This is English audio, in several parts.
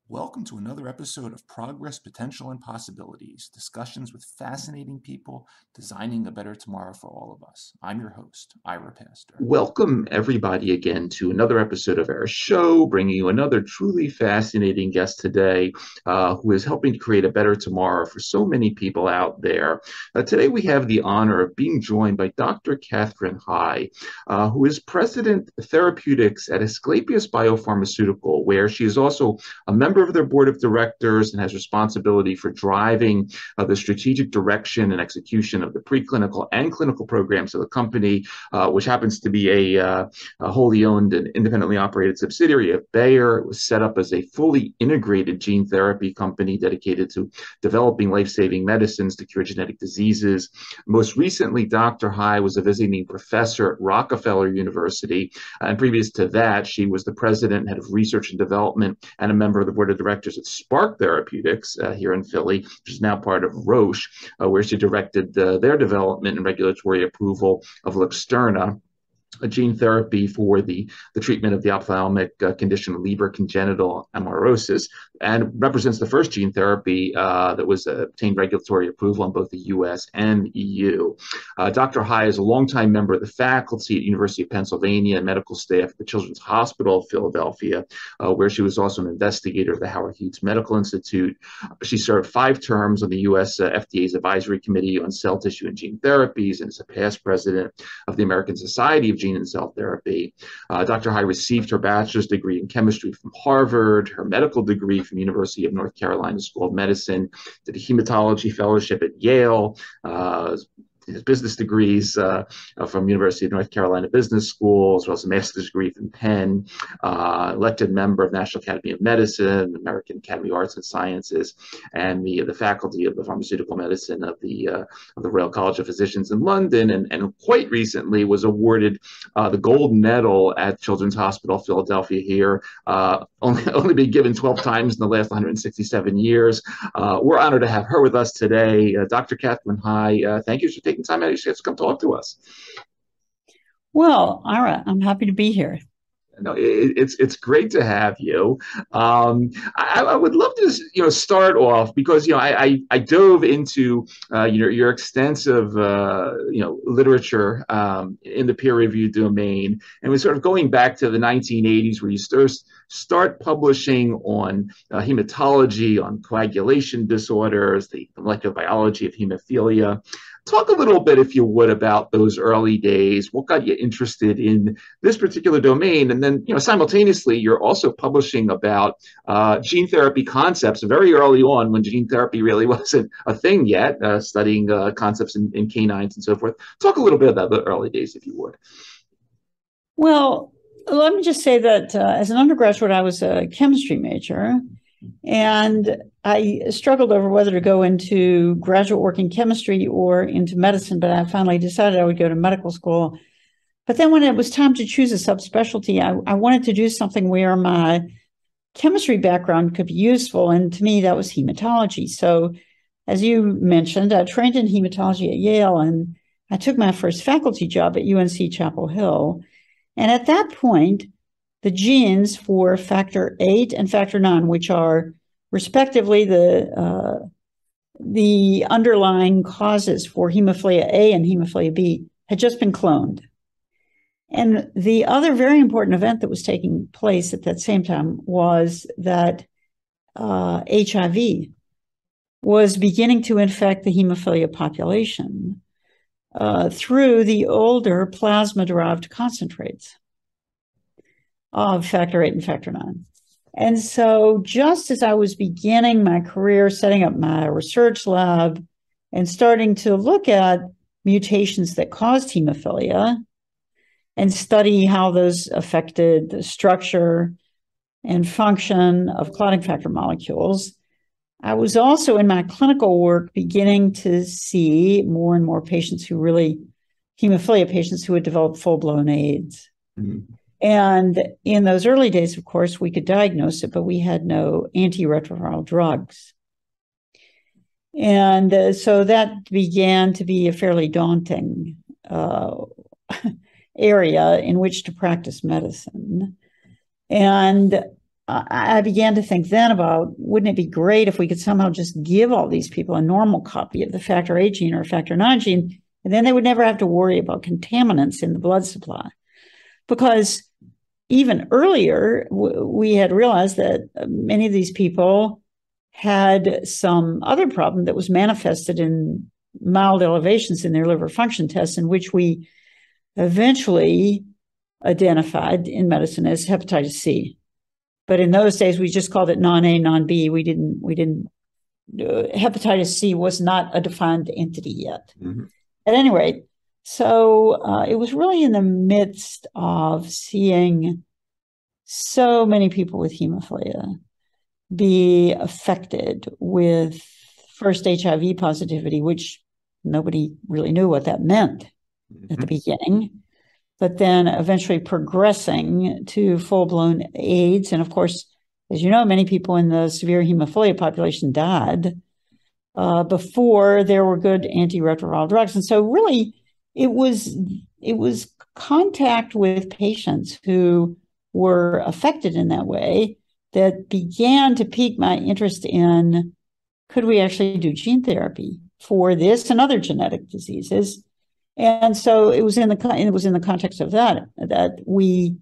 Welcome to another episode of Progress, Potential, and Possibilities, discussions with fascinating people designing a better tomorrow for all of us. I'm your host, Ira Pastor. Welcome, everybody, again to another episode of our show, bringing you another truly fascinating guest today who is helping to create a better tomorrow for so many people out there. Today, we have the honor of being joined by Dr. Katherine Hai, who is President Therapeutics at Asklepios BioPharmaceutical, where she is also a member of their board of directors and has responsibility for driving the strategic direction and execution of the preclinical and clinical programs of the company, which happens to be a wholly owned and independently operated subsidiary of Bayer. It was set up as a fully integrated gene therapy company dedicated to developing life-saving medicines to cure genetic diseases. Most recently, Dr. Hai was a visiting professor at Rockefeller University, and previous to that, she was the president and head of research and development and a member of the board of directors at Spark Therapeutics here in Philly, which is now part of Roche, where she directed their development and regulatory approval of Luxturna, a gene therapy for the treatment of the ophthalmic condition Leber congenital amaurosis, and represents the first gene therapy that was obtained regulatory approval in both the U.S. and EU. Dr. Hai is a longtime member of the faculty at University of Pennsylvania and medical staff at the Children's Hospital of Philadelphia, where she was also an investigator of the Howard Hughes Medical Institute. She served 5 terms on the U.S. FDA's Advisory Committee on Cell Tissue and Gene Therapies, and is a past president of the American Society of Gene and Cell Therapy. Dr. Hai received her bachelor's degree in chemistry from Harvard, her medical degree from University of North Carolina School of Medicine, did a hematology fellowship at Yale, his business degrees from University of North Carolina Business School, as well as a master's degree from Penn, elected member of National Academy of Medicine, American Academy of Arts and Sciences, and the faculty of the pharmaceutical medicine of the Royal College of Physicians in London, and quite recently was awarded the gold medal at Children's Hospital Philadelphia here, only been given 12 times in the last 167 years. We're honored to have her with us today. Dr. Katherine Hai, thank you for taking time out of your schedule to come talk to us. Well, Ira, I'm happy to be here. No, it's great to have you. I would love to start off because I dove into your extensive literature in the peer review domain, and was sort of going back to the 1980s where you start publishing on hematology, on coagulation disorders, the molecular biology of hemophilia. Talk a little bit, if you would, about those early days. What got you interested in this particular domain? And then, simultaneously, you're also publishing about gene therapy concepts very early on when gene therapy really wasn't a thing yet, studying concepts in canines and so forth. Talk a little bit about the early days, if you would. Well, let me just say that as an undergraduate, I was a chemistry major, and I struggled over whether to go into graduate work in chemistry or into medicine, but I finally decided I would go to medical school. But then when it was time to choose a subspecialty, I wanted to do something where my chemistry background could be useful, and to me, that was hematology. So as you mentioned, I trained in hematology at Yale, and I took my first faculty job at UNC Chapel Hill. And at that point, the genes for factor VIII and factor IX, which are respectively the underlying causes for hemophilia A and hemophilia B, had just been cloned. And the other very important event that was taking place at that same time was that HIV was beginning to infect the hemophilia population. through the older plasma-derived concentrates of factor VIII and factor IX. And so just as I was beginning my career, setting up my research lab and starting to look at mutations that caused hemophilia and study how those affected the structure and function of clotting factor molecules, I was also in my clinical work beginning to see more and more patients who hemophilia patients who had developed full-blown AIDS. Mm-hmm. And in those early days, of course, we could diagnose it, but we had no antiretroviral drugs. And so that began to be a fairly daunting area in which to practice medicine. And I began to think then about, wouldn't it be great if we could somehow just give all these people a normal copy of the factor VIII gene or factor IX gene, and then they would never have to worry about contaminants in the blood supply. Because even earlier, we had realized that many of these people had some other problem that was manifested in mild elevations in their liver function tests, in which we eventually identified in medicine as hepatitis C. But in those days, we just called it non-A, non-B. We didn't. Hepatitis C was not a defined entity yet. Mm-hmm. At any rate, so it was really in the midst of seeing so many people with hemophilia be affected with first HIV positivity, which nobody really knew what that meant at the beginning, but then eventually progressing to full-blown AIDS. And of course, as you know, many people in the severe hemophilia population died before there were good antiretroviral drugs. And so really, it was contact with patients who were affected in that way that began to pique my interest in, could we actually do gene therapy for this and other genetic diseases? And so it was in the context of that we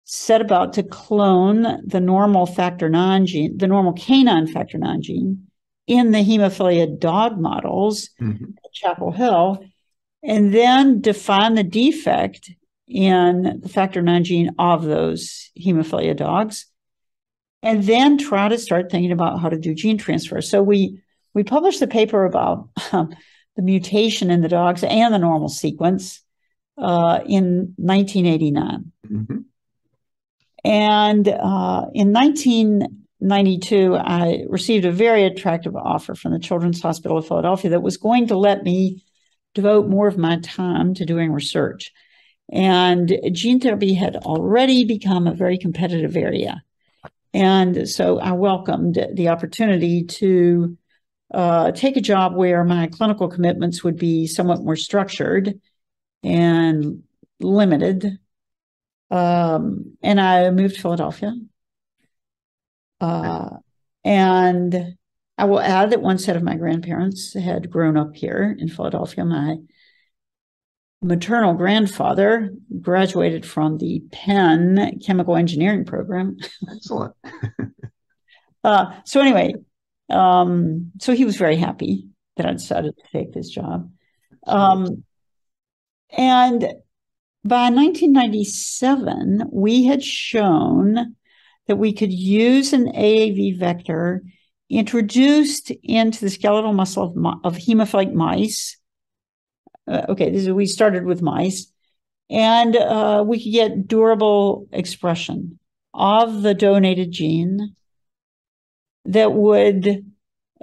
set about to clone the normal factor IX gene, the normal canine factor IX gene, in the hemophilia dog models at Chapel Hill, and then define the defect in the factor IX gene of those hemophilia dogs, and then try to start thinking about how to do gene transfer. So we published the paper about the mutation in the dogs and the normal sequence in 1989. Mm-hmm. And in 1992, I received a very attractive offer from the Children's Hospital of Philadelphia that was going to let me devote more of my time to doing research. And gene therapy had already become a very competitive area. And so I welcomed the opportunity to take a job where my clinical commitments would be somewhat more structured and limited. And I moved to Philadelphia. And I will add that one set of my grandparents had grown up here in Philadelphia. My maternal grandfather graduated from the Penn Chemical Engineering program. Excellent. So anyway, so he was very happy that I decided to take this job. And by 1997, we had shown that we could use an AAV vector introduced into the skeletal muscle of hemophilic mice. We started with mice, and we could get durable expression of the donated gene that would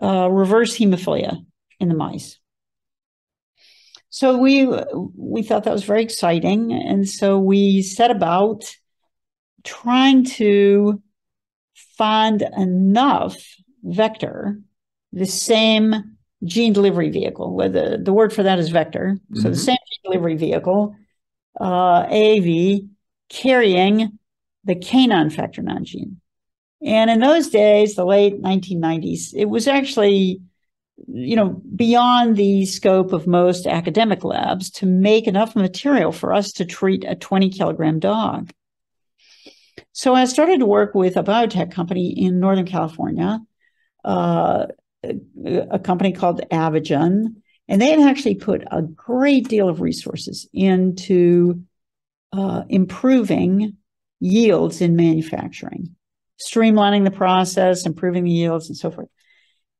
reverse hemophilia in the mice. So we thought that was very exciting, and so we set about trying to find enough vector, the same gene delivery vehicle, where the word for that is vector. Mm-hmm. So the same gene delivery vehicle, AAV, carrying the canine factor IX gene. And in those days, the late 1990s, it was actually, beyond the scope of most academic labs to make enough material for us to treat a 20-kilogram dog. So I started to work with a biotech company in Northern California, a company called Avogen, And they had actually put a great deal of resources into improving yields in manufacturing, streamlining the process, improving the yields, and so forth.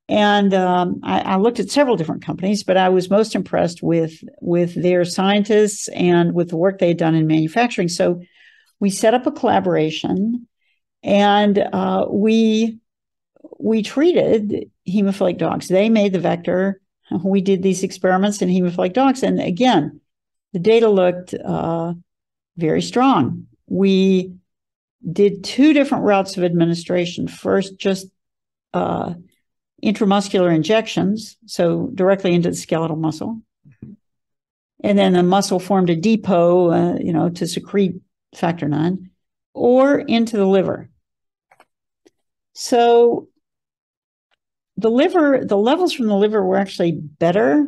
And I looked at several different companies, but I was most impressed with their scientists and with the work they had done in manufacturing. So we set up a collaboration, and we treated hemophilic dogs. They made the vector. We did these experiments in hemophilic dogs. And again, the data looked very strong. We did 2 different routes of administration. First, just intramuscular injections, so directly into the skeletal muscle. And then the muscle formed a depot, to secrete factor IX, or into the liver. So the levels from the liver were actually better.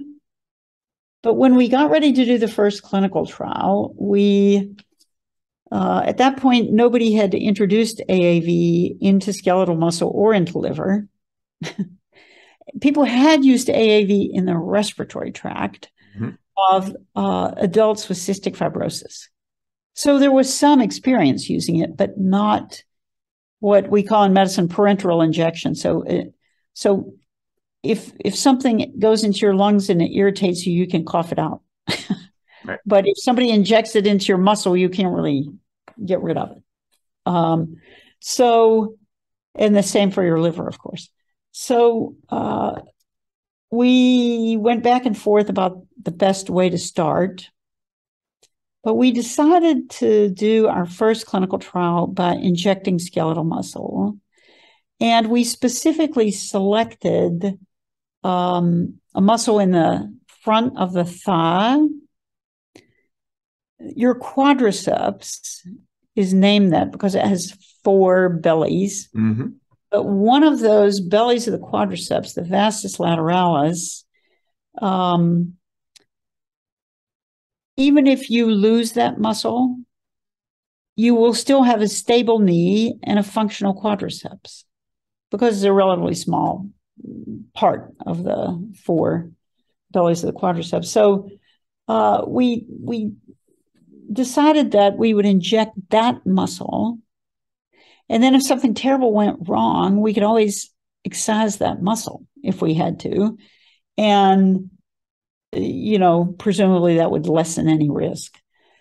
But when we got ready to do the first clinical trial, at that point, nobody had introduced AAV into skeletal muscle or into liver. People had used AAV in the respiratory tract of adults with cystic fibrosis. So there was some experience using it, but not what we call in medicine parenteral injection. So if something goes into your lungs and it irritates you, you can cough it out. Right. But if somebody injects it into your muscle, you can't really get rid of it. And the same for your liver, of course. So we went back and forth about the best way to start. But we decided to do our first clinical trial by injecting skeletal muscle. And we specifically selected a muscle in the front of the thigh. Your quadriceps is named that because it has 4 bellies. Mm-hmm. But one of those bellies of the quadriceps, the vastus lateralis, even if you lose that muscle, you will still have a stable knee and a functional quadriceps because it's a relatively small part of the 4 bellies of the quadriceps. So we decided that we would inject that muscle. And then if something terrible went wrong, we could always excise that muscle if we had to. And, presumably that would lessen any risk.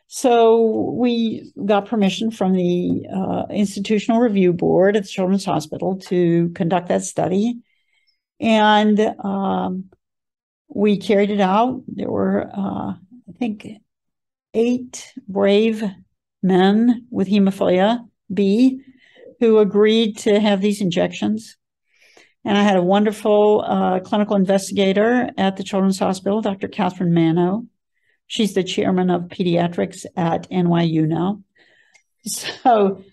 So we got permission from the Institutional Review Board at the Children's Hospital to conduct that study. And we carried it out. There were, I think, 8 brave men with hemophilia B who agreed to have these injections. And I had a wonderful clinical investigator at the Children's Hospital, Dr. Katherine Mano. She's the chairman of pediatrics at NYU now. So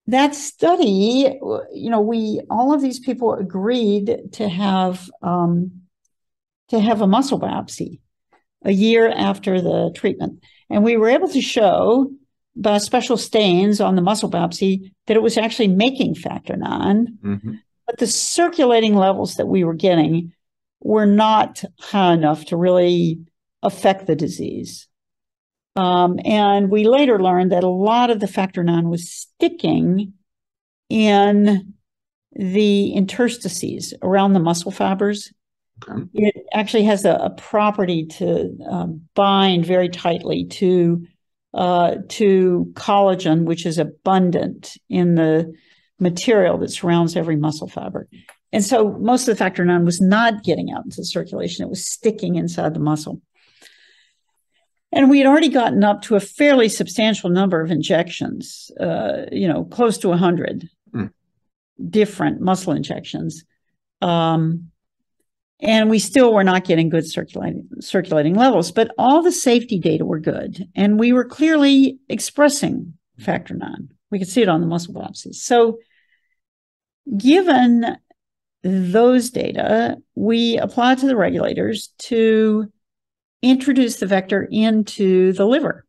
that study, all of these people agreed to have a muscle biopsy a year after the treatment. And we were able to show by special stains on the muscle biopsy that it was actually making factor IX, Mm-hmm. but the circulating levels that we were getting were not high enough to really affect the disease. And we later learned that a lot of the factor IX was sticking in the interstices around the muscle fibers. Okay. It actually has a property to bind very tightly to collagen, which is abundant in the material that surrounds every muscle fiber. And so most of the factor IX was not getting out into circulation. It was sticking inside the muscle. And we had already gotten up to a fairly substantial number of injections, close to 100 different muscle injections. And we still were not getting good circulating levels, but all the safety data were good. And we were clearly expressing factor IX. We could see it on the muscle biopsies. So given those data, we applied to the regulators to introduce the vector into the liver,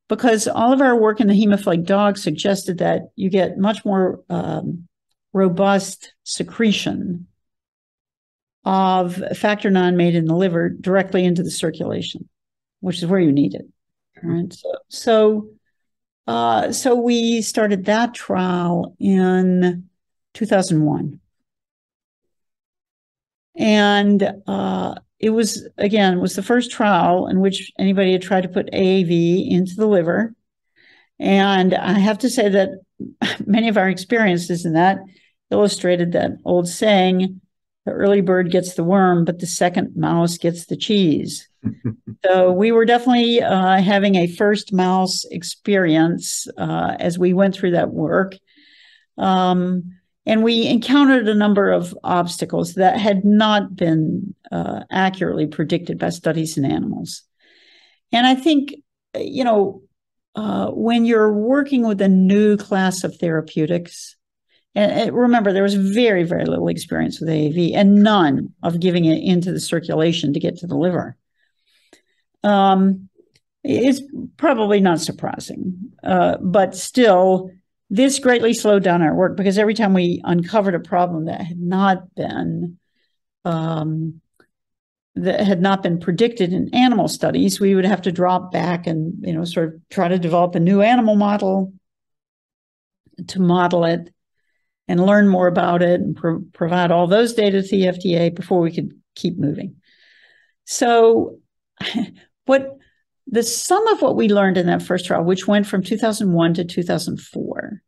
because all of our work in the hemophilic dog suggested that you get much more robust secretion of factor IX made in the liver directly into the circulation, which is where you need it. Right. So we started that trial in 2001. And it was the first trial in which anybody had tried to put AAV into the liver. And I have to say that many of our experiences in that illustrated that old saying, the early bird gets the worm, but the second mouse gets the cheese. So we were definitely having a first mouse experience as we went through that work. And we encountered a number of obstacles that had not been accurately predicted by studies in animals. And I think, when you're working with a new class of therapeutics, and remember, there was very, very little experience with AAV and none of giving it into the circulation to get to the liver. It's probably not surprising, but still, this greatly slowed down our work because every time we uncovered a problem that had not been predicted in animal studies, we would have to drop back and sort of try to develop a new animal model to model it and learn more about it and provide all those data to the FDA before we could keep moving. So the sum of what we learned in that first trial, which went from 2001 to 2004,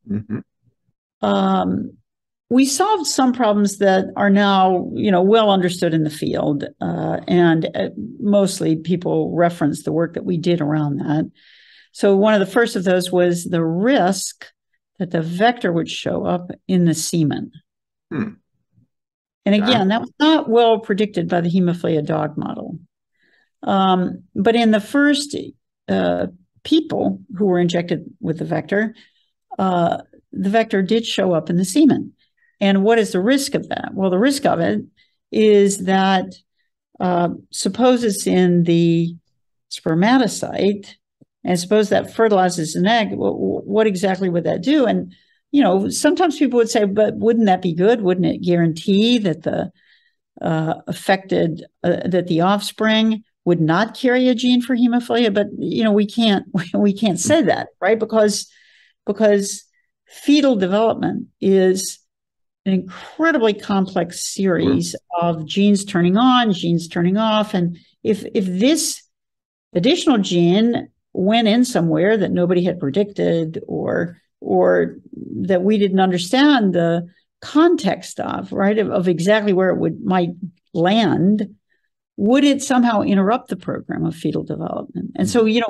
we solved some problems that are now, well understood in the field. And mostly people reference the work that we did around that. So one of the first of those was the risk that the vector would show up in the semen. And again, that was not well predicted by the hemophilia dog model. But in the first people who were injected with the vector did show up in the semen. And what is the risk of that? Well, the risk of it is that suppose it's in the spermatocyte, and suppose that fertilizes an egg, what exactly would that do? And, sometimes people would say, but wouldn't that be good? Wouldn't it guarantee that the that the offspring would not carry a gene for hemophilia? But, we can't say that, right? Because fetal development is an incredibly complex series of genes turning on, genes turning off. And if this additional gene went in somewhere that nobody had predicted or that we didn't understand the context of, right, of exactly where it might land, would it somehow interrupt the program of fetal development? And so, we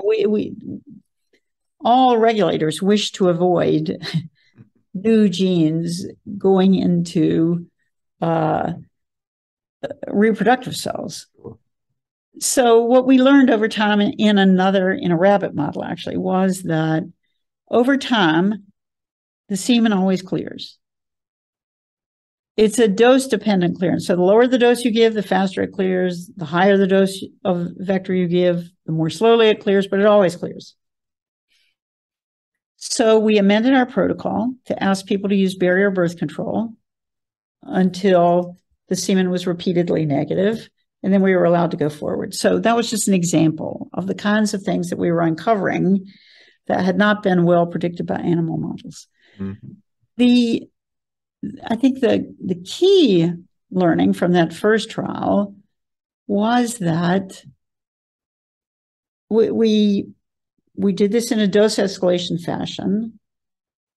all regulators wish to avoid new genes going into reproductive cells. So what we learned over time in a rabbit model actually was that over time, the semen always clears. It's a dose-dependent clearance. So the lower the dose you give, the faster it clears. The higher the dose of vector you give, the more slowly it clears, but it always clears. So we amended our protocol to ask people to use barrier birth control until the semen was repeatedly negative, and then we were allowed to go forward. So that was just an example of the kinds of things that we were uncovering that had not been well predicted by animal models. I think the key learning from that first trial was that we did this in a dose escalation fashion.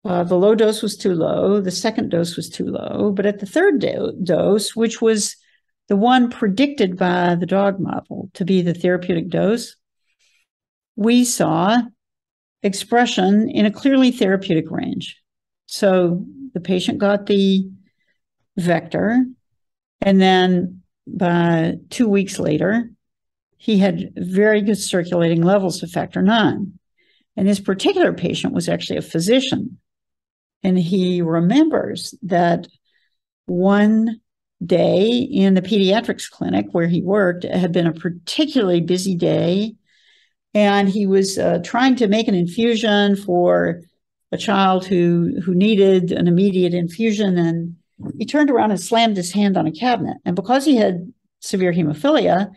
The low dose was too low. The second dose was too low. But at the third dose, which was the one predicted by the dog model to be the therapeutic dose, we saw expression in a clearly therapeutic range. So the patient got the vector, and then by 2 weeks later, he had very good circulating levels of factor IX. And this particular patient was actually a physician. And he remembers that one day in the pediatrics clinic where he worked, it had been a particularly busy day. And he was trying to make an infusion for a child who needed an immediate infusion. he turned around and slammed his hand on a cabinet. And because he had severe hemophilia,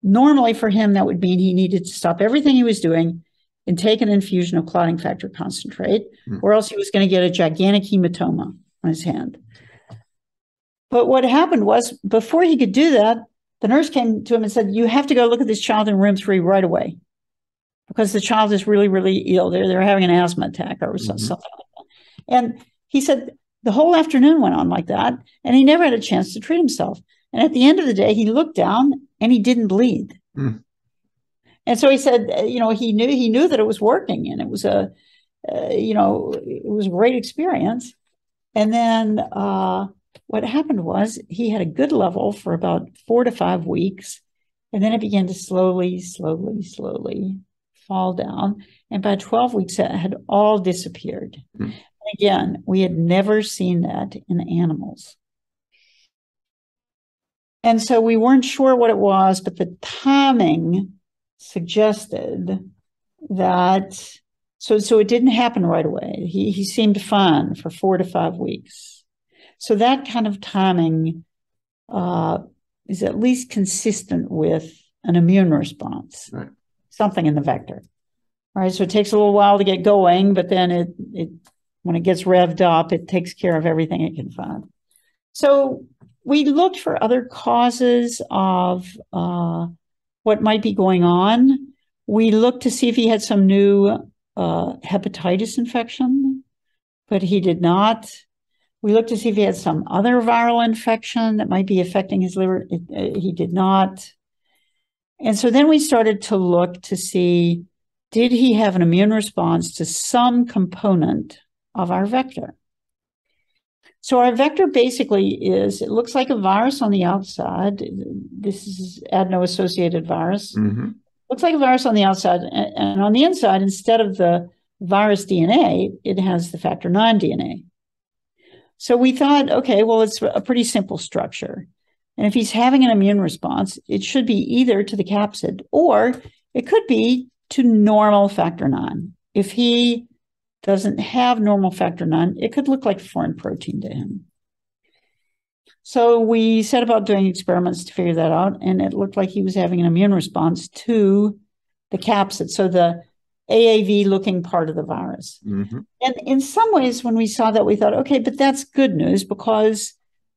normally for him, that would mean he needed to stop everything he was doing and take an infusion of clotting factor concentrate, or else he was going to get a gigantic hematoma on his hand. But what happened was, before he could do that, the nurse came to him and said, you have to go look at this child in room 3 right away, because the child is really, really ill. They're having an asthma attack or something like that. And he said the whole afternoon went on like that, and he never had a chance to treat himself. And at the end of the day, he looked down and he didn't bleed. And so he said, he knew that it was working, and it was it was a great experience. And then what happened was he had a good level for about 4 to 5 weeks, and then it began to slowly fall down. And by 12 weeks, it had all disappeared. And again, we had never seen that in animals. And so we weren't sure what it was, but the timing suggested that, so it didn't happen right away. He seemed fine for 4 to 5 weeks. So that kind of timing is at least consistent with an immune response, right? Something in the vector. All right, so it takes a little while to get going, but then it when it gets revved up, it takes care of everything it can find. So we looked for other causes of what might be going on. We looked to see if he had some new hepatitis infection, but he did not. We looked to see if he had some other viral infection that might be affecting his liver. He did not. And so then we started to look to see, did he have an immune response to some component of our vector? So our vector basically is, it looks like a virus on the outside. This is adeno-associated virus. Looks like a virus on the outside. And on the inside, instead of the virus DNA, it has the factor IX DNA. So we thought, okay, well, it's a pretty simple structure. And if he's having an immune response, it should be either to the capsid, or it could be to normal factor IX. If he doesn't have normal factor IX, it could look like foreign protein to him. So we set about doing experiments to figure that out, and it looked like he was having an immune response to the capsid, so the AAV-looking part of the virus. And in some ways, when we saw that, we thought, okay, but that's good news, because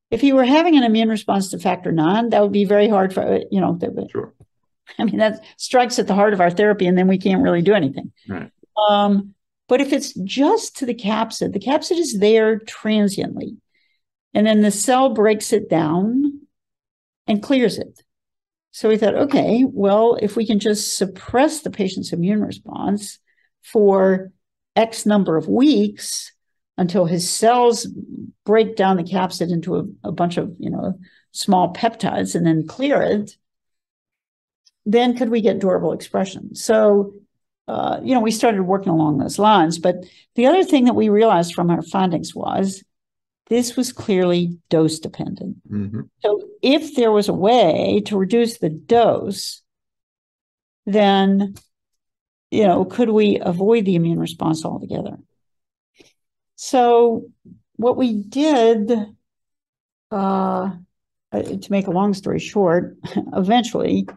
if he were having an immune response to factor IX, that would be very hard for, Sure. I mean, that strikes at the heart of our therapy, and then we can't really do anything. Right. But if it's just to the capsid is there transiently, and then the cell breaks it down and clears it. So we thought, okay, well, if we can just suppress the patient's immune response for X number of weeks until his cells break down the capsid into a bunch of, small peptides and then clear it, then could we get durable expression? So, we started working along those lines. But the other thing that we realized from our findings was this was clearly dose dependent. So if there was a way to reduce the dose, then, could we avoid the immune response altogether? So what we did, to make a long story short, eventually,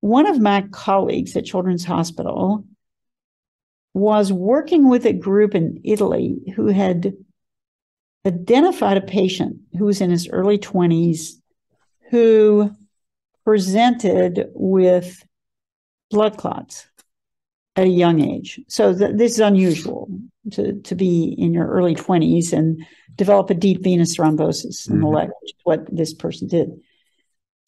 one of my colleagues at Children's Hospital was working with a group in Italy who had identified a patient who was in his early 20s who presented with blood clots at a young age. So this is unusual to be in your early 20s and develop a deep venous thrombosis in the leg, which is what this person did.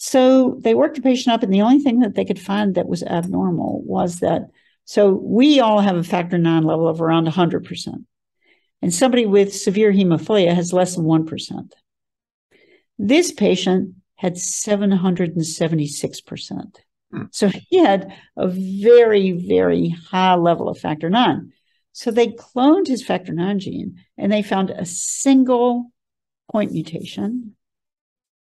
So they worked the patient up, and the only thing that they could find that was abnormal was that, so we all have a factor IX level of around 100%. And somebody with severe hemophilia has less than 1%. This patient had 776%. So he had a very, very high level of factor IX. So they cloned his factor IX gene, and they found a single point mutation.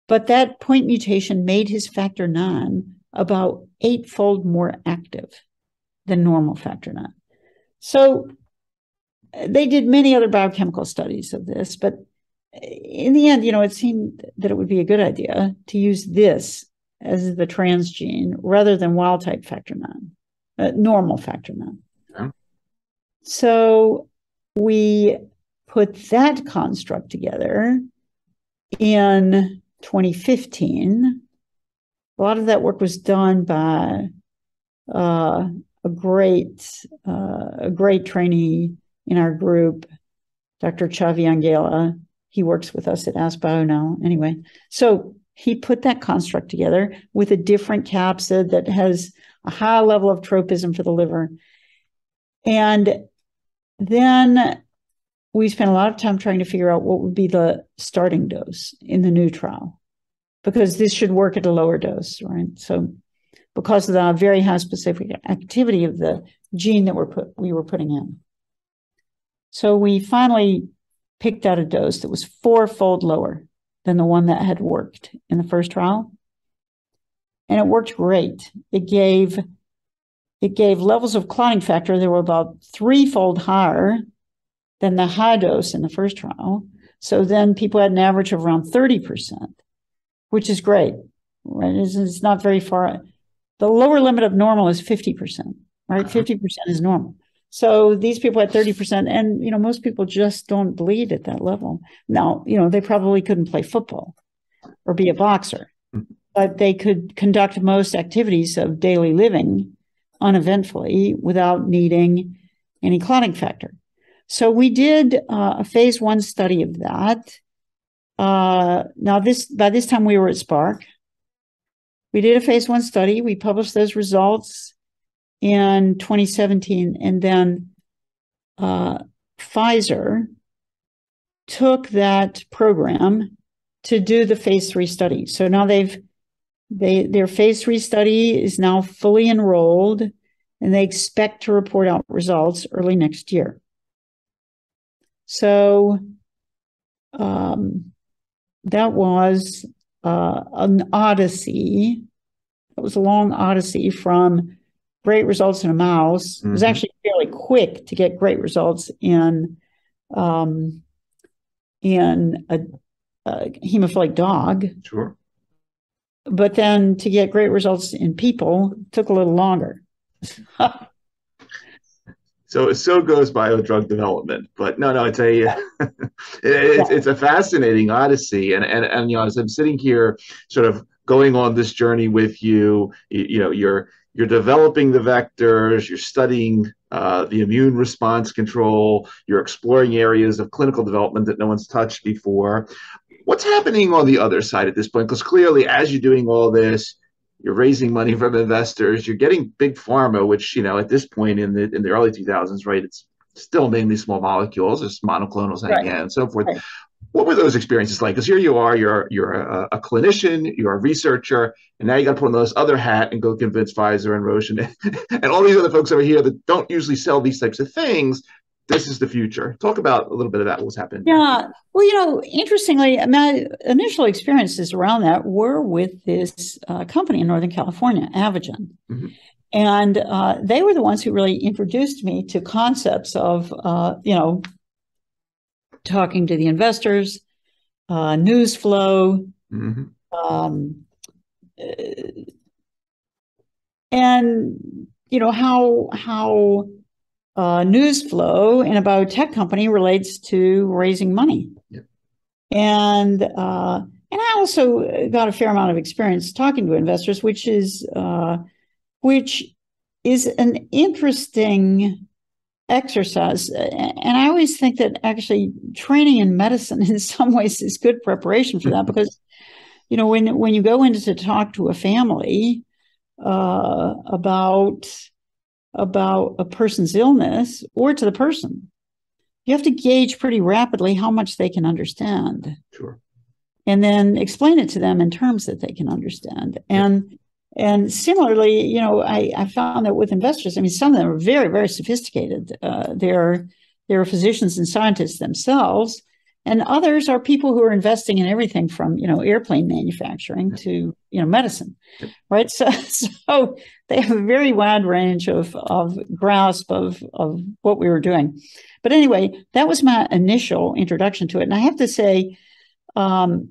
But that point mutation made his factor IX about 8-fold more active than normal factor IX. So they did many other biochemical studies of this, but in the end, it seemed that it would be a good idea to use this as the transgene rather than wild type factor 9, normal factor 9. Yeah. So we put that construct together in 2015. A lot of that work was done by a great trainee in our group, Dr. Chavi Angela. He works with us at AskBio now. Anyway, so he put that construct together with a different capsid that has a high level of tropism for the liver. And then we spent a lot of time trying to figure out what would be the starting dose in the new trial, because this should work at a lower dose, right? So because of the very high specific activity of the gene that we were putting in. So we finally picked out a dose that was 4-fold lower than the one that had worked in the first trial. And it worked great. It gave levels of clotting factor that were about 3-fold higher than the high dose in the first trial. So then people had an average of around 30%, which is great, right? It's not very far. The lower limit of normal is 50%, right? 50% is normal. So these people had 30%, and, most people just don't bleed at that level. Now, they probably couldn't play football or be a boxer, but they could conduct most activities of daily living uneventfully without needing any clotting factor. So we did a phase 1 study of that. By this time we were at Spark. We did a phase 1 study. We published those results in 2017, and then Pfizer took that program to do the phase 3 study. So now their phase 3 study is now fully enrolled, and they expect to report out results early next year. So that was an odyssey. It was a long odyssey from great results in a mouse. It was actually fairly quick to get great results in a hemophilic dog. Sure. But then to get great results in people took a little longer. So goes biodrug development, but no, it's it's a fascinating odyssey, and as I'm sitting here, sort of going on this journey with you, you're developing the vectors, you're studying the immune response control, you're exploring areas of clinical development that no one's touched before. What's happening on the other side at this point? Because clearly, as you're doing all this, you're raising money from investors, you're getting big pharma, which, at this point in the early 2000s, right, it's still mainly small molecules, just monoclonals and so forth. Right. What were those experiences like? Because here you are, you're a clinician, you're a researcher, and now you got to put on this other hat and go convince Pfizer and Roche and all these other folks over here that don't usually sell these types of things. This is the future. Talk about a little bit about what's happening. Yeah. Well, interestingly, my initial experiences around that were with this company in Northern California, Avogen. Mm-hmm. And they were the ones who really introduced me to concepts of, talking to the investors, news flow, and how news flow in a biotech company relates to raising money. Yep. And I also got a fair amount of experience talking to investors, which is an interesting exercise. And I always think that actually training in medicine in some ways is good preparation for that, because, when you go in to talk to a family about a person's illness, or to the person, you have to gauge pretty rapidly how much they can understand. Sure. And then explain it to them in terms that they can understand. And similarly, I found that with investors, some of them are very, very sophisticated. They're physicians and scientists themselves, and others are people who are investing in everything from, airplane manufacturing to, medicine, right? So they have a very wide range of grasp of what we were doing. But anyway, that was my initial introduction to it. And I have to say, I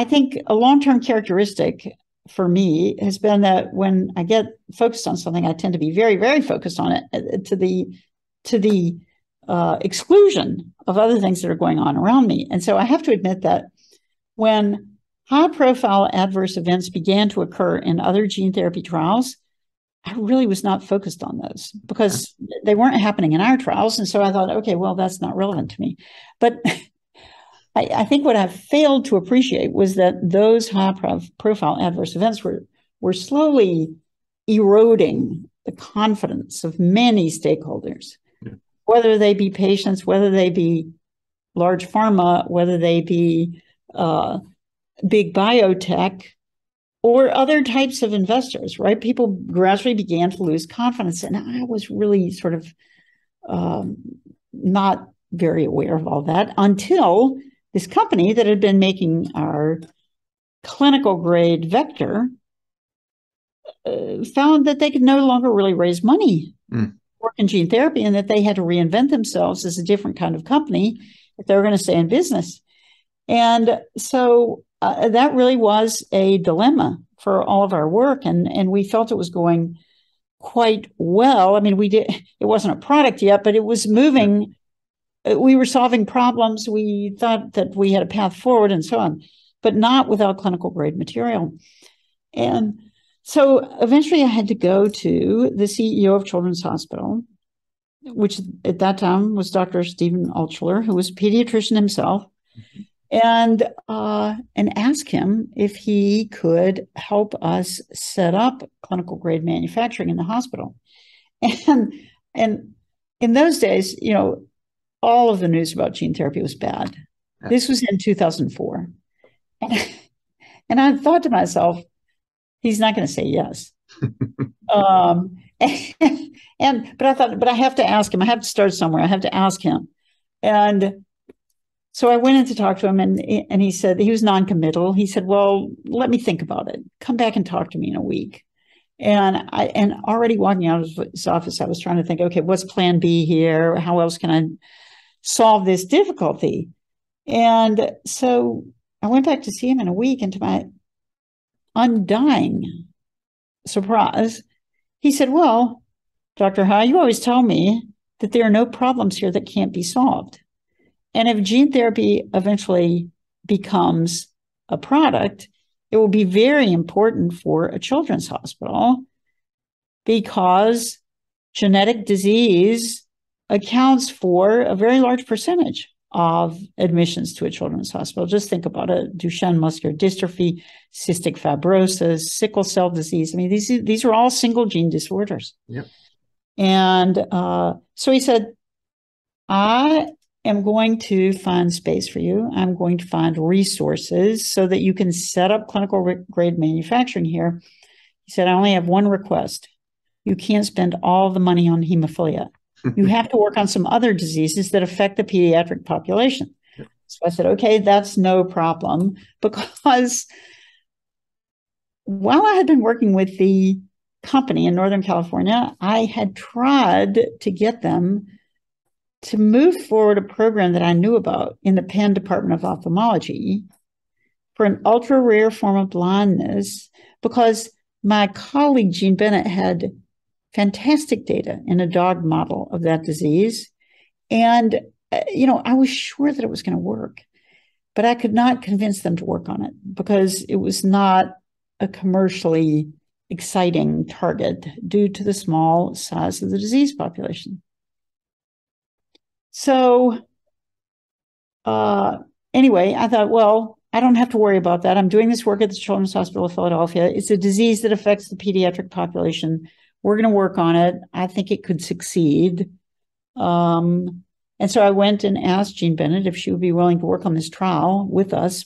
think a long-term characteristic for me has been that when I get focused on something, I tend to be very, very focused on it to the exclusion of other things that are going on around me. And so I have to admit that when high-profile adverse events began to occur in other gene therapy trials, I really was not focused on those because they weren't happening in our trials. And so I thought, okay, well, that's not relevant to me. But I think what I failed to appreciate was that those high-profile adverse events were slowly eroding the confidence of many stakeholders, whether they be patients, whether they be large pharma, whether they be big biotech, or other types of investors, right? People gradually began to lose confidence. And I was really sort of not very aware of all that until this company that had been making our clinical grade vector found that they could no longer really raise money work in gene therapy, and that they had to reinvent themselves as a different kind of company if they were going to stay in business. And so that really was a dilemma for all of our work. And we felt it was going quite well. I mean, it wasn't a product yet, but it was moving. We were solving problems. We thought that we had a path forward and so on, but not without clinical grade material. And so eventually I had to go to the CEO of Children's Hospital, which at that time was Dr. Stephen Altschuler, who was a pediatrician himself, and ask him if he could help us set up clinical grade manufacturing in the hospital. And in those days, all of the news about gene therapy was bad. This was in 2004. And I thought to myself, he's not going to say yes. But I thought, but I have to ask him. I have to start somewhere. I have to ask him. And so I went in to talk to him, and he said, he was non-committal. He said, well, let me think about it. Come back and talk to me in a week. And already walking out of his office, I was trying to think, okay, what's plan B here? How else can I solve this difficulty? And so I went back to see him in a week, and to my undying surprise, he said, well, Dr. Howe, you always tell me that there are no problems here that can't be solved. And if gene therapy eventually becomes a product, it will be very important for a children's hospital because genetic disease accounts for a very large percentage of admissions to a children's hospital. Just think about it: Duchenne muscular dystrophy, cystic fibrosis, sickle cell disease. I mean, these are all single gene disorders. Yep. And so he said, I am going to find space for you. I'm going to find resources so that you can set up clinical grade manufacturing here. He said, I only have one request. You can't spend all the money on hemophilia. You have to work on some other diseases that affect the pediatric population. So I said, okay, that's no problem, because while I had been working with the company in Northern California, I had tried to get them to move forward a program that I knew about in the Penn Department of Ophthalmology for an ultra-rare form of blindness, because my colleague Jean Bennett had fantastic data in a dog model of that disease. And, I was sure that it was going to work, but I could not convince them to work on it because it was not a commercially exciting target due to the small size of the disease population. So anyway, I thought, well, I don't have to worry about that. I'm doing this work at the Children's Hospital of Philadelphia. It's a disease that affects the pediatric population. We're going to work on it. I think it could succeed. And so I went and asked Jean Bennett if she would be willing to work on this trial with us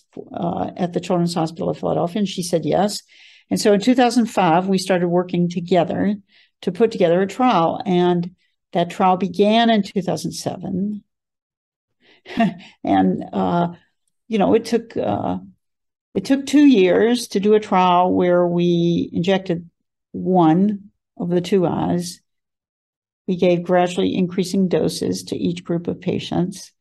at the Children's Hospital of Philadelphia, and she said yes. And so in 2005, we started working together to put together a trial, and that trial began in 2007. And, it took 2 years to do a trial where we injected one of the two eyes. We gave gradually increasing doses to each group of patients.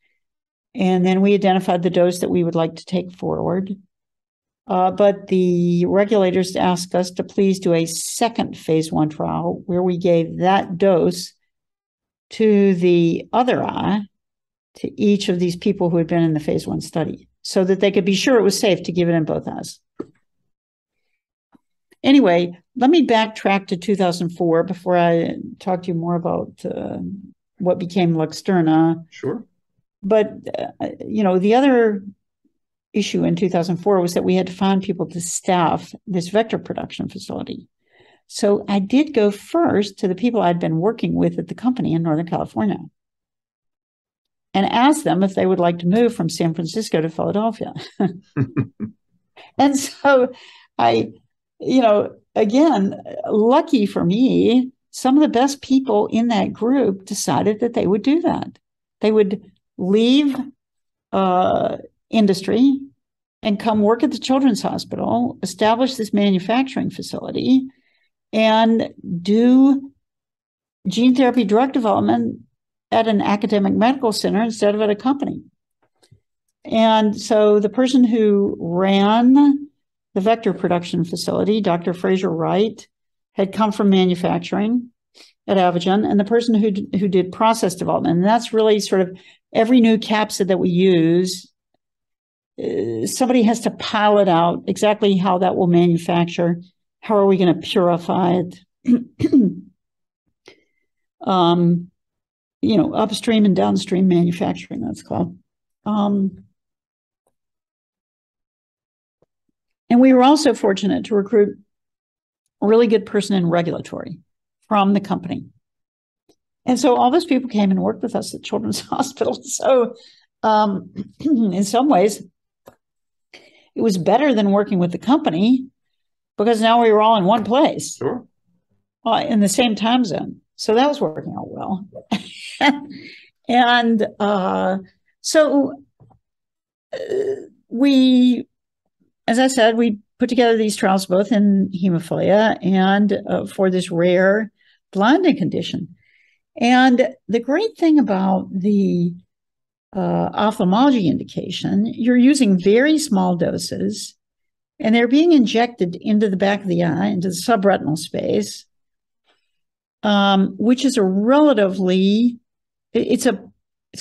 And then we identified the dose that we would like to take forward. But the regulators asked us to please do a second phase 1 trial where we gave that dose to the other eye, to each of these people who had been in the phase 1 study, so that they could be sure it was safe to give it in both eyes. Anyway, let me backtrack to 2004 before I talk to you more about what became Luxturna. Sure. But, the other issue in 2004 was that we had to find people to staff this vector production facility. So I did go first to the people I'd been working with at the company in Northern California and asked them if they would like to move from San Francisco to Philadelphia. And so again, lucky for me, some of the best people in that group decided that they would do that. They would leave industry and come work at the Children's Hospital, establish this manufacturing facility, and do gene therapy drug development at an academic medical center instead of at a company. And so the person who ran the vector production facility, Dr. Fraser Wright, had come from manufacturing at Avogen, and the person who did process development. And that's really sort of every new capsid that we use, somebody has to pilot out exactly how that will manufacture. How are we going to purify it? Upstream and downstream manufacturing, that's called. And we were also fortunate to recruit a really good person in regulatory from the company. And so all those people came and worked with us at Children's Hospital. So in some ways, it was better than working with the company because now we were all in one place. Sure. In the same time zone. So that was working out well. And so we, as I said, we put together these trials both in hemophilia and for this rare blinding condition. And the great thing about the ophthalmology indication, you're using very small doses, and they're being injected into the back of the eye, into the subretinal space, which is a relatively, it's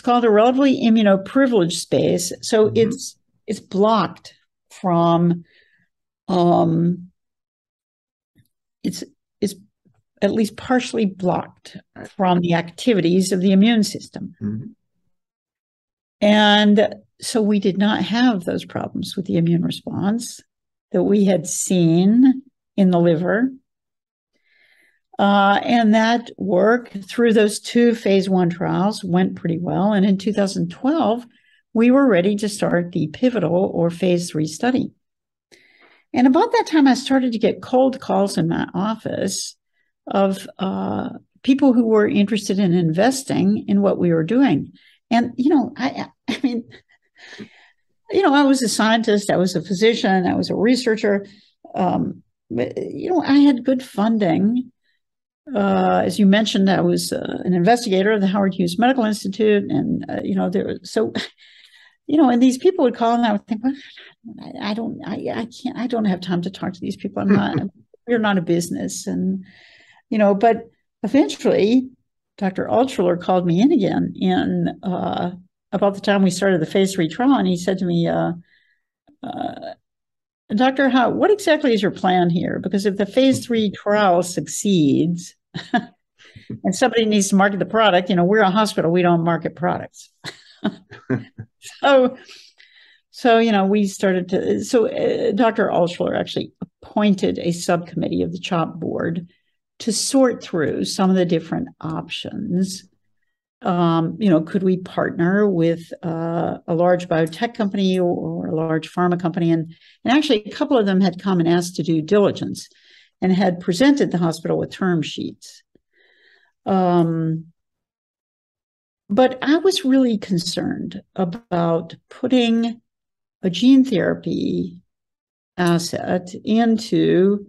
called a relatively immunoprivileged space. So it's blocked from, it's at least partially blocked from the activities of the immune system. Mm-hmm. And so we did not have those problems with the immune response that we had seen in the liver. And that work through those 2 phase 1 trials went pretty well. And in 2012, we were ready to start the pivotal or phase 3 study. And about that time, I started to get cold calls in my office of people who were interested in investing in what we were doing. And, I was a scientist, I was a physician, I was a researcher. I had good funding. As you mentioned, I was an investigator of the Howard Hughes Medical Institute. And, and these people would call and I would think, well, I don't have time to talk to these people. We're not a business. And, but eventually Dr. Altschuler called me in again in about the time we started the phase 3 trial. And he said to me, Dr. Howe, what exactly is your plan here? Because if the phase 3 trial succeeds and somebody needs to market the product, we're a hospital, we don't market products. So we started to, Dr. Altschuler actually appointed a subcommittee of the CHOP board to sort through some of the different options. Could we partner with a large biotech company or a large pharma company? And actually, a couple of them had come and asked to do diligence and had presented the hospital with term sheets. But I was really concerned about putting a gene therapy asset into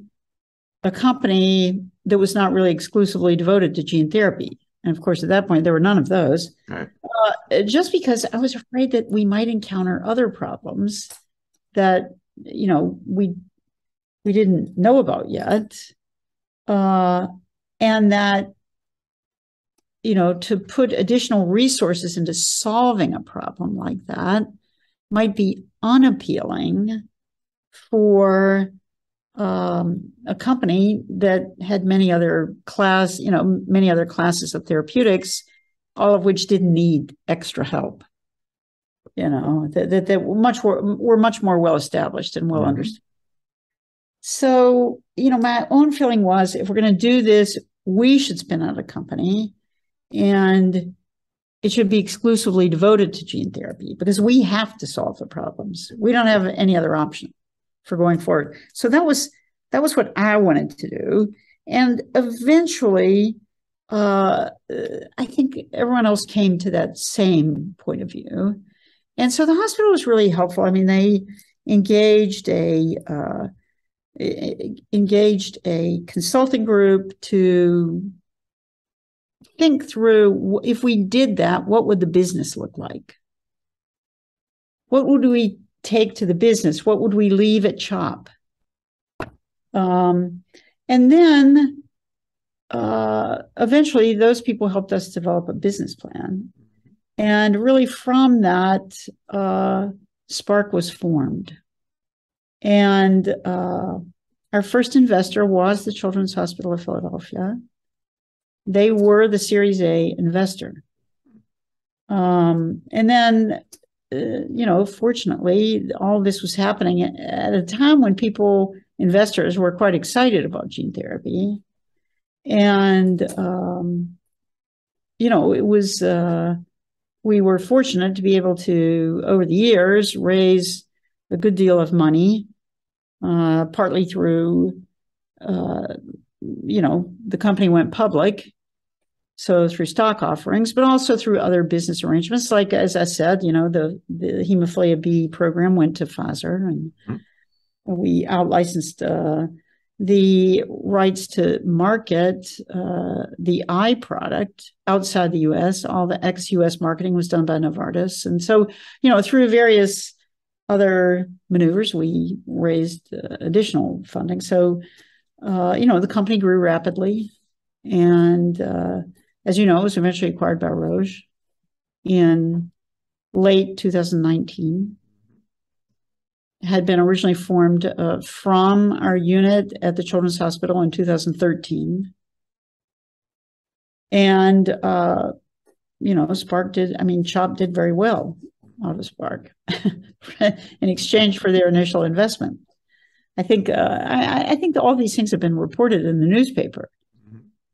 a company that was not really exclusively devoted to gene therapy. And of course, at that point, there were none of those. Right. just because I was afraid that we might encounter other problems that, we didn't know about yet. And that, to put additional resources into solving a problem like that might be unappealing for a company that had many other classes of therapeutics, all of which didn't need extra help. That were much more well established and well understood. So, my own feeling was, if we're going to do this, we should spin out a company, and it should be exclusively devoted to gene therapy, because we have to solve the problems. We don't have any other option for going forward. So that was what I wanted to do. And eventually, I think everyone else came to that same point of view. And so the hospital was really helpful. I mean, they engaged a consulting group to think through, if we did that, what would the business look like? What would we take to the business? What would we leave at CHOP? And then eventually those people helped us develop a business plan. And really from that, Spark was formed. And our first investor was the Children's Hospital of Philadelphia. They were the Series A investor. And then, fortunately, all of this was happening at a time when investors were quite excited about gene therapy. And, it was, we were fortunate to be able to, over the years, raise a good deal of money, partly through, the company went public, so through stock offerings, but also through other business arrangements. Like, as I said, the hemophilia B program went to Pfizer, and we out-licensed the rights to market the eye product outside the U.S. All the ex-U.S. marketing was done by Novartis. And so, through various other maneuvers, we raised additional funding. So, the company grew rapidly. And as you know, it was eventually acquired by Roche in late 2019. Had been originally formed from our unit at the Children's Hospital in 2013. And, CHOP did very well out of Spark in exchange for their initial investment. I think I think all these things have been reported in the newspaper.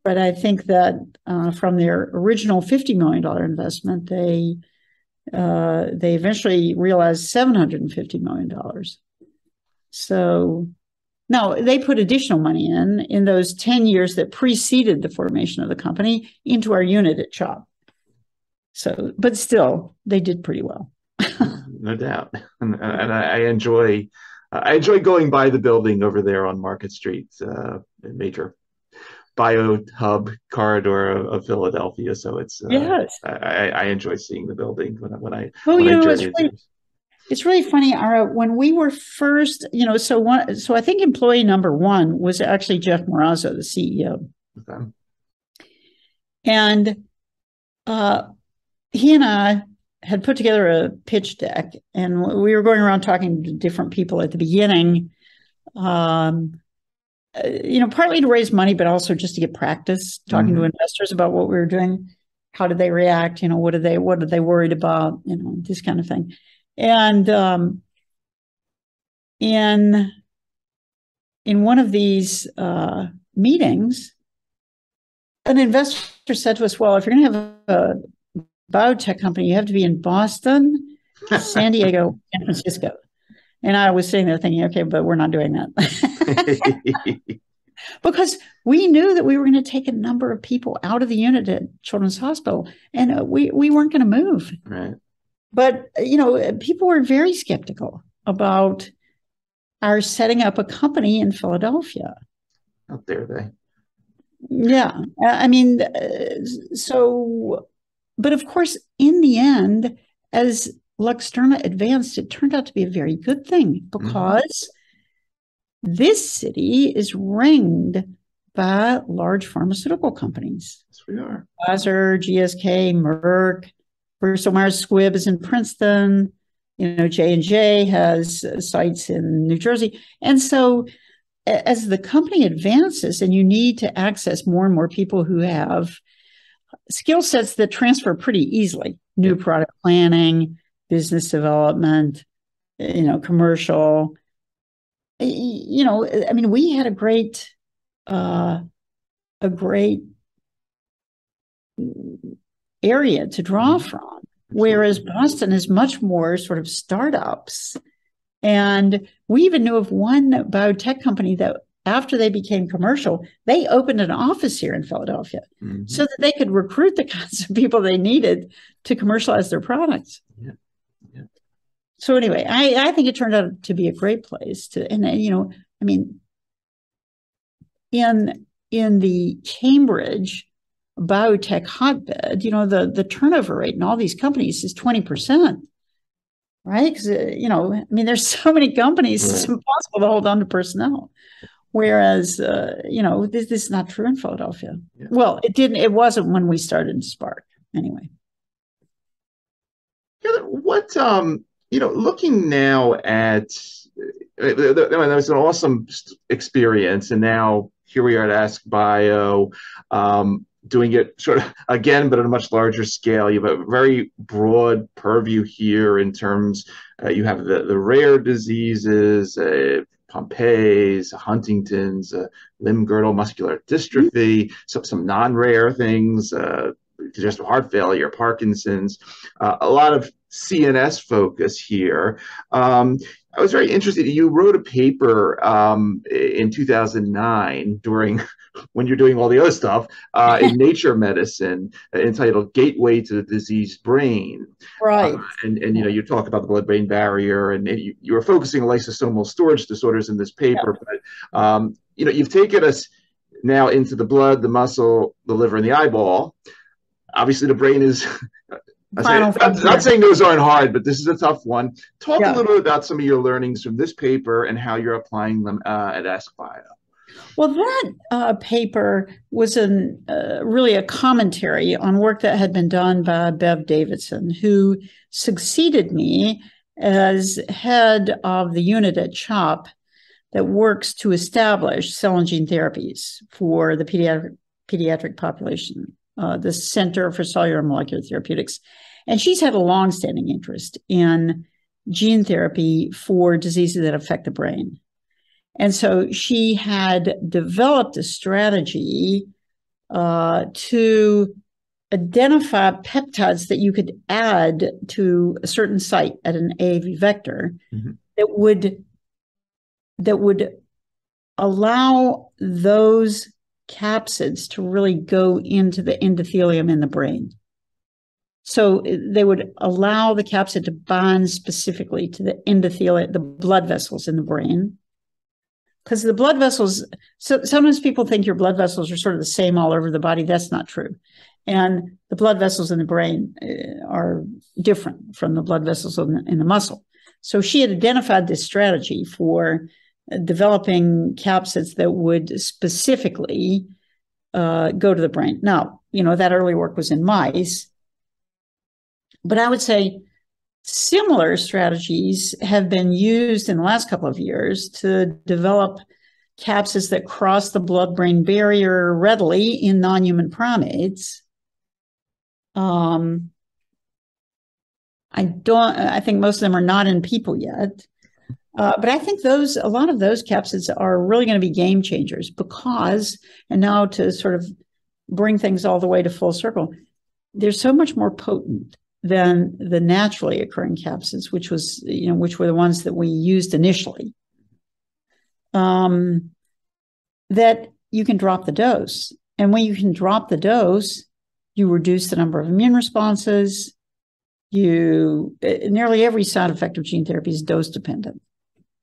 But I think that from their original $50 million investment, they eventually realized $750 million. So now they put additional money in those 10 years that preceded the formation of the company into our unit at CHOP. So, but still, they did pretty well. No doubt. And I enjoy going by the building over there on Market Street, a major bio hub corridor of Philadelphia. So it's yes. I enjoy seeing the building when I it's really funny, Ara, when we were first, so I think employee number one was actually Jeff Morazzo, the CEO. Okay. And he and I had put together a pitch deck, and we were going around talking to different people at the beginning, partly to raise money, but also just to get practice talking to investors about what we were doing. How did they react? What are they worried about? This kind of thing. And in one of these meetings, an investor said to us, well, if you're going to have a biotech company, you have to be in Boston, San Diego, San Francisco. And I was sitting there thinking, okay, but we're not doing that. Because we knew that we were going to take a number of people out of the unit at Children's Hospital, and we weren't going to move. Right. But, people were very skeptical about our setting up a company in Philadelphia. How dare they? Yeah. So but of course, in the end, as Luxturna advanced, it turned out to be a very good thing because this city is ringed by large pharmaceutical companies. Yes, we are. Pfizer, GSK, Merck, Bristol Myers Squibb is in Princeton. J&J has sites in New Jersey. And so as the company advances and you need to access more and more people who have skill sets that transfer pretty easily, new product planning, business development, commercial, we had a great area to draw from, whereas Boston is much more sort of startups. And we even knew of one biotech company that after they became commercial, they opened an office here in Philadelphia so that they could recruit the kinds of people they needed to commercialize their products. Yeah. So anyway, I think it turned out to be a great place in the Cambridge biotech hotbed, the turnover rate in all these companies is 20%, right? Because, there's so many companies, it's impossible to hold on to personnel. Whereas, this is not true in Philadelphia. Yeah. Well, it wasn't when we started in Spark anyway. What, looking now at, that was an awesome experience. And now here we are at AskBio, doing it sort of again, but at a much larger scale. You have a very broad purview here in terms, you have the rare diseases, Pompe's, Huntington's, limb-girdle muscular dystrophy, some non-rare things, congestive heart failure, Parkinson's, a lot of CNS focus here. I was very interested. You wrote a paper in 2009 when you're doing all the other stuff in Nature Medicine entitled "Gateway to the Diseased Brain." Right. And you talk about the blood-brain barrier, and you were focusing on lysosomal storage disorders in this paper. Yeah. But you've taken us now into the blood, the muscle, the liver, and the eyeball. Obviously, the brain is. Not saying those aren't hard, but this is a tough one. Talk a little bit about some of your learnings from this paper and how you're applying them at AskBio. Well, that paper was really a commentary on work that had been done by Bev Davidson, who succeeded me as head of the unit at CHOP that works to establish cell and gene therapies for the pediatric population. The Center for Cellular and Molecular Therapeutics. And she's had a longstanding interest in gene therapy for diseases that affect the brain. And so she had developed a strategy to identify peptides that you could add to a certain site at an AAV vector that would allow those capsids to really go into the endothelium in the brain. So they would allow the capsid to bind specifically to the endothelium, the blood vessels in the brain. Because the blood vessels, so sometimes people think your blood vessels are sort of the same all over the body. That's not true. And the blood vessels in the brain are different from the blood vessels in the muscle. So she had identified this strategy for developing capsids that would specifically go to the brain. Now, that early work was in mice, but I would say similar strategies have been used in the last couple of years to develop capsids that cross the blood-brain barrier readily in non-human primates. I think most of them are not in people yet. But I think a lot of those capsids are really going to be game changers because, and now to sort of bring things all the way to full circle, they're so much more potent than the naturally occurring capsids, which were the ones that we used initially, that you can drop the dose. And when you can drop the dose, you reduce the number of immune responses. Nearly every side effect of gene therapy is dose dependent.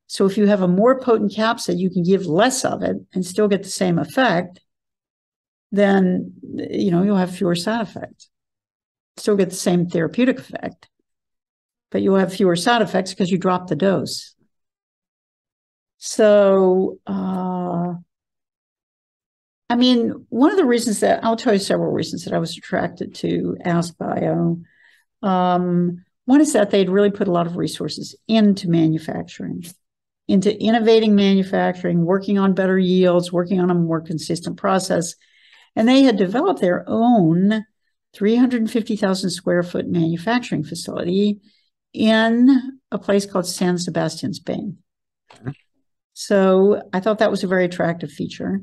So if you have a more potent capsid, you can give less of it and still get the same effect, then, you'll have fewer side effects. still get the same therapeutic effect, but you'll have fewer side effects because you drop the dose. So, I mean, one of the reasons that, I'll tell you several reasons that I was attracted to AskBio. One is that they'd really put a lot of resources into manufacturing, into innovating manufacturing, working on better yields, working on a more consistent process. And they had developed their own 350,000 square foot manufacturing facility in a place called San Sebastian, Spain. So I thought that was a very attractive feature.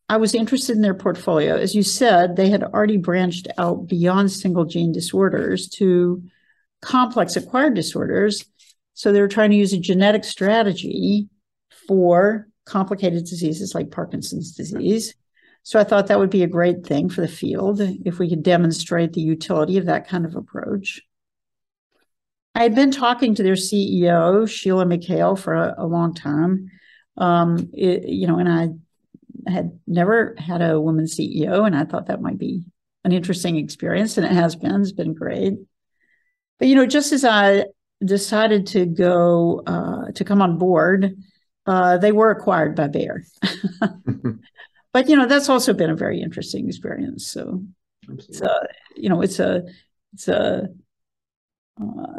I was interested in their portfolio. As you said, they had already branched out beyond single gene disorders to complex acquired disorders. So they were trying to use a genetic strategy for complicated diseases like Parkinson's disease. So I thought that would be a great thing for the field if we could demonstrate the utility of that kind of approach. I had been talking to their CEO, Sheila McHale, for a long time. And I had never had a woman CEO, and I thought that might be an interesting experience, and it has been. It's been great. But, just as I decided to go to come on board, they were acquired by Bayer. But, that's also been a very interesting experience. So, it's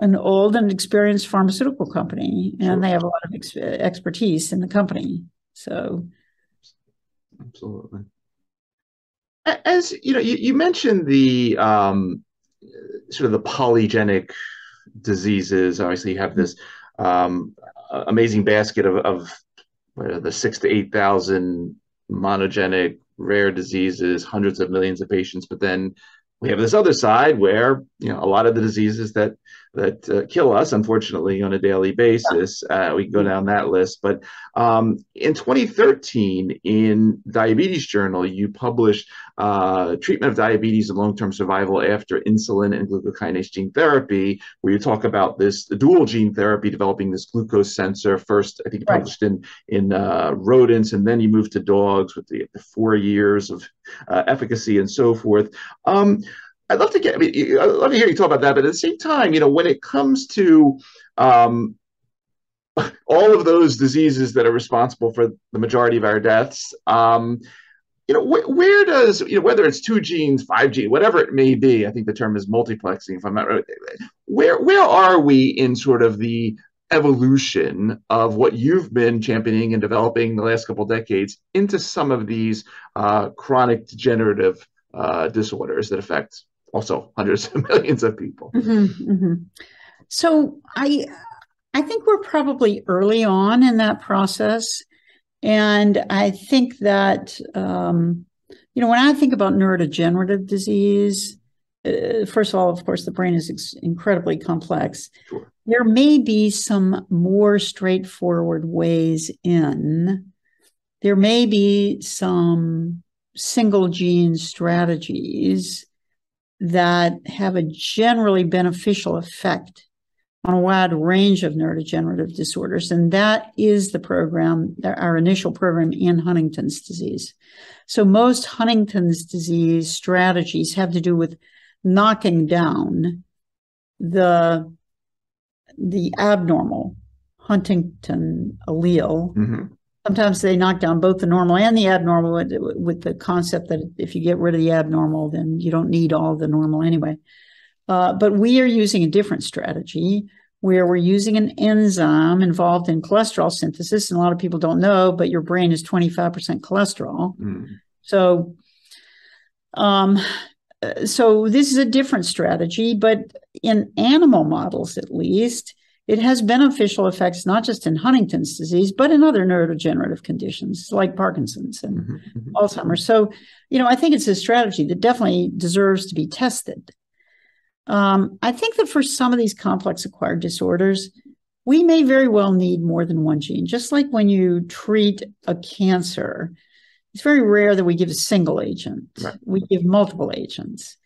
an old and experienced pharmaceutical company, and they have a lot of expertise in the company. So, absolutely. As you mentioned the sort of the polygenic diseases. Obviously, you have this amazing basket of the 6,000 to 8,000 monogenic rare diseases, hundreds of millions of patients. But then we have this other side where a lot of the diseases that kill us, unfortunately, on a daily basis. We can go down that list. But in 2013, in Diabetes Journal, you published treatment of diabetes and long-term survival after insulin and glucokinase gene therapy, where you talk about the dual gene therapy, developing this glucose sensor. First, I think you published in rodents, and then you moved to dogs with the 4 years of efficacy and so forth. I'd love to hear you talk about that, but at the same time, when it comes to all of those diseases that are responsible for the majority of our deaths, where does, whether it's 2 genes, 5 genes, whatever it may be, I think the term is multiplexing, if I'm not right, where are we in sort of the evolution of what you've been championing and developing the last couple of decades into some of these chronic degenerative disorders that affect also hundreds of millions of people? So I think we're probably early on in that process. And I think that, when I think about neurodegenerative disease, first of all, of course, the brain is incredibly complex. Sure. There may be some more straightforward ways in. There may be some single gene strategies that have a generally beneficial effect on a wide range of neurodegenerative disorders. And that is the program, our initial program in Huntington's disease. So most Huntington's disease strategies have to do with knocking down the abnormal Huntington allele. Mm-hmm. Sometimes they knock down both the normal and the abnormal with the concept that if you get rid of the abnormal, then you don't need all of the normal anyway. But we are using a different strategy where we're using an enzyme involved in cholesterol synthesis. And a lot of people don't know, but your brain is 25% cholesterol. Mm. So this is a different strategy, but in animal models, at least, it has beneficial effects, not just in Huntington's disease, but in other neurodegenerative conditions like Parkinson's and Alzheimer's. So, I think it's a strategy that definitely deserves to be tested. I think that for some of these complex acquired disorders, we may very well need more than one gene. Just like when you treat a cancer, it's very rare that we give a single agent. Right. We give multiple agents.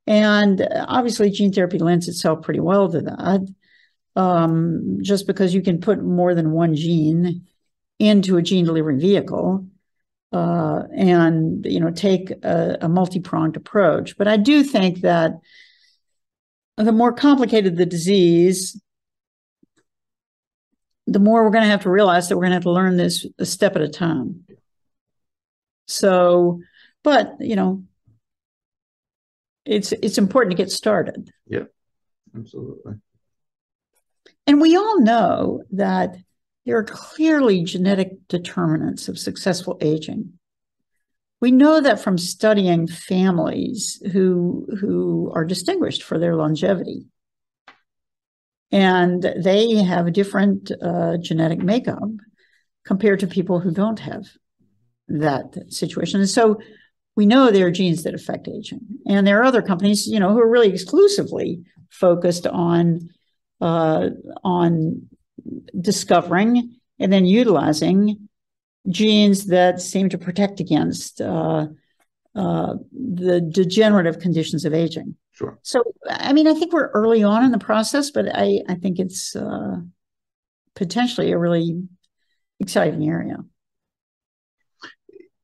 And obviously, gene therapy lends itself pretty well to that. Just because you can put more than one gene into a gene delivery vehicle. and take a multi-pronged approach. But I do think that the more complicated the disease, the more we're going to have to realize that we're going to have to learn this a step at a time. So, but it's important to get started. Yeah, absolutely. And we all know that there are clearly genetic determinants of successful aging. We know that from studying families who are distinguished for their longevity. And they have a different genetic makeup compared to people who don't have that situation. And so we know there are genes that affect aging. And there are other companies, who are really exclusively focused on discovering and then utilizing genes that seem to protect against the degenerative conditions of aging. Sure. So, I think we're early on in the process, but I think it's potentially a really exciting area.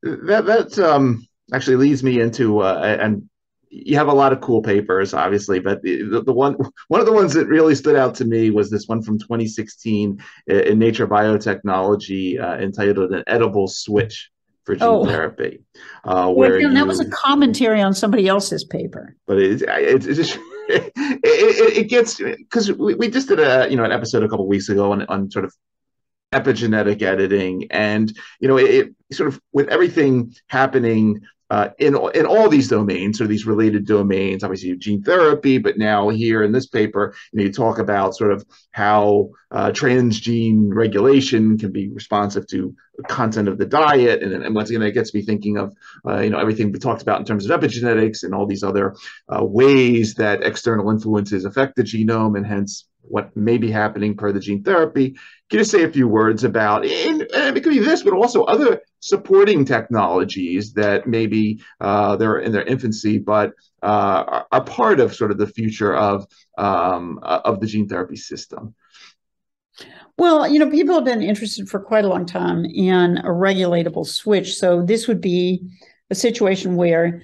That actually leads me into, and you have a lot of cool papers, obviously, but the one of the ones that really stood out to me was this one from 2016 in Nature Biotechnology entitled "An Edible Switch for Gene Therapy," where that was a commentary on somebody else's paper. But it's just it gets, because we just did an episode a couple of weeks ago on sort of epigenetic editing, and it sort of, with everything happening in all these domains, or these related domains, obviously gene therapy, but now here in this paper, you talk about sort of how transgene regulation can be responsive to the content of the diet, and once again, it gets me thinking of everything we talked about in terms of epigenetics and all these other ways that external influences affect the genome, and hence what may be happening per the gene therapy. Can you say a few words about, and it could be this, but also other supporting technologies that maybe they're in their infancy, but are part of sort of the future of the gene therapy system? Well, people have been interested for quite a long time in a regulatable switch. So this would be a situation where,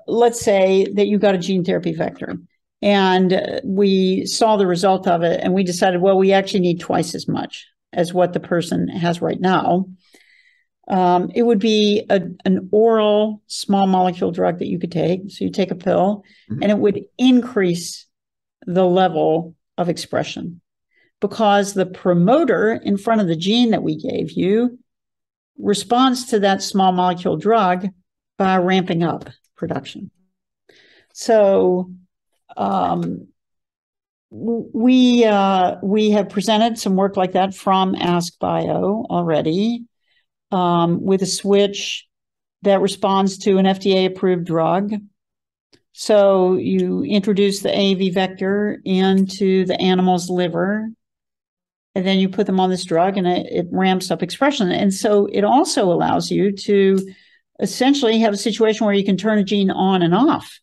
let's say that you got a gene therapy vector, and we saw the result of it, and we decided, well, we actually need twice as much as what the person has right now. It would be an oral small molecule drug that you could take. So you take a pill, and it would increase the level of expression, because the promoter in front of the gene that we gave you responds to that small molecule drug by ramping up production. So we have presented some work like that from AskBio already, with a switch that responds to an FDA-approved drug. So you introduce the AAV vector into the animal's liver, and then you put them on this drug, and it ramps up expression. And so it also allows you to essentially have a situation where you can turn a gene on and off.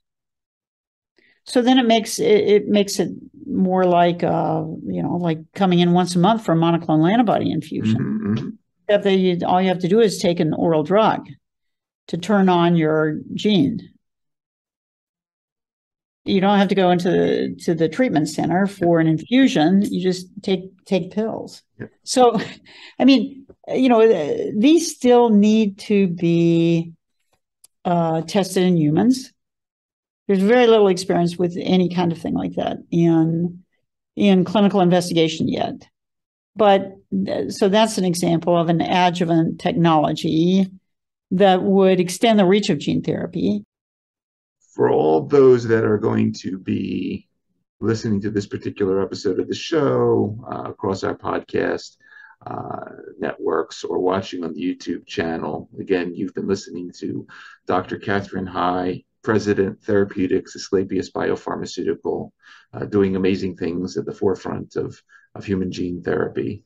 So then it makes it more like like coming in once a month for a monoclonal antibody infusion. All you have to do is take an oral drug to turn on your gene. You don't have to go into the treatment center for an infusion. You just take pills. Yep. So, these still need to be tested in humans. There's very little experience with any kind of thing like that in clinical investigation yet. But so that's an example of an adjuvant technology that would extend the reach of gene therapy. For all those that are going to be listening to this particular episode of the show across our podcast networks, or watching on the YouTube channel, again, you've been listening to Dr. Katherine Hai, President, Therapeutics, Asklepios BioPharmaceutical, doing amazing things at the forefront of human gene therapy.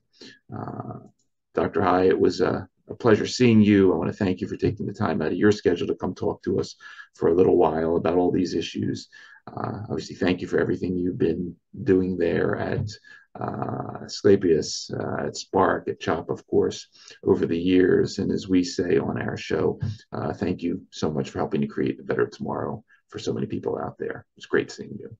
Dr. Hai, it was a pleasure seeing you. I want to thank you for taking the time out of your schedule to come talk to us for a little while about all these issues. Obviously, thank you for everything you've been doing there at Asklepios at Spark, at CHOP, of course, over the years. And as we say on our show, thank you so much for helping to create a better tomorrow for so many people out there. It's great seeing you.